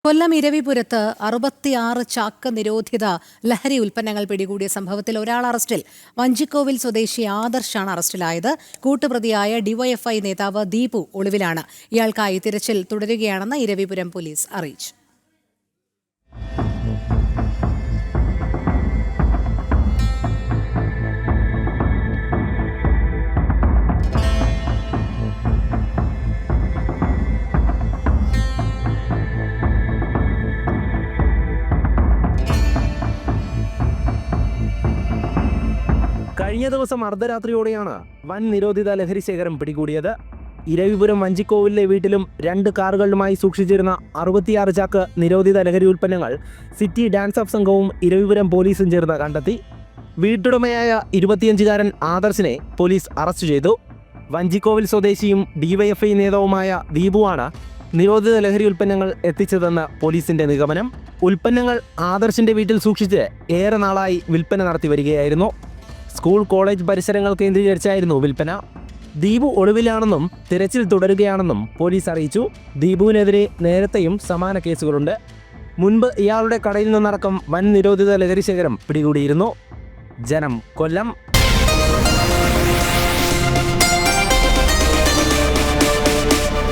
കൊല്ലം ഇരവിപുരത്ത് 66 ചാക്ക് നിരോധിത ലഹരി ഉൽപ്പന്നങ്ങൾ പിടികൂടിയ സംഭവത്തിൽ ഒരാൾ അറസ്റ്റിൽ. വഞ്ചിക്കോവിൽ സ്വദേശി ആദർശാണ് അറസ്റ്റിലായത്. കൂട്ടുപ്രതിയായ ഡിവൈഎഫ്ഐ നേതാവ് ദീപു ഒളിവിലാണ്. ഇയാൾക്കായി തിരച്ചിൽ തുടരുകയാണെന്ന് ഇരവിപുരം പോലീസ് അറിയിച്ചു. കഴിഞ്ഞ ദിവസം അർദ്ധരാത്രിയോടെയാണ് വൻ നിരോധിത ലഹരി ശേഖരം പിടികൂടിയത്. ഇരവിപുരം വഞ്ചിക്കോവിലെ വീട്ടിലും 2 കാറുകളിലുമായി സൂക്ഷിച്ചിരുന്ന 66 ചാക്ക് നിരോധിത ലഹരി ഉൽപ്പന്നങ്ങൾ സിറ്റി ഡാൻസ് ഓഫ് സംഘവും ഇരവിപുരം പോലീസും ചേർന്ന് കണ്ടെത്തി. വീട്ടുടമയായ 25-കാരൻ ആദർശിനെ പോലീസ് അറസ്റ്റ് ചെയ്തു. വഞ്ചിക്കോവിൽ സ്വദേശിയും ഡിവൈഎഫ്ഐ നേതാവുമായ ദീപുവാണ് നിരോധിത ലഹരി ഉൽപ്പന്നങ്ങൾ എത്തിച്ചതെന്ന് പോലീസിന്റെ നിഗമനം. ഉൽപ്പന്നങ്ങൾ ആദർശിന്റെ വീട്ടിൽ സൂക്ഷിച്ച് ഏറെ നാളായി വിൽപ്പന നടത്തി വരികയായിരുന്നു. സ്കൂൾ കോളേജ് പരിസരങ്ങൾ കേന്ദ്രീകരിച്ചായിരുന്നു വിൽപ്പന. ദീപു ഒളിവിലാണെന്നും തിരച്ചിൽ തുടരുകയാണെന്നും പോലീസ് അറിയിച്ചു. ദീപുവിനെതിരെ നേരത്തെയും സമാന കേസുകളുണ്ട്. മുൻപ് ഇയാളുടെ കടയിൽ നിന്നടക്കം വൻ നിരോധിത ലഹരി ശേഖരം പിടികൂടിയിരുന്നു. ജനം, കൊല്ലം.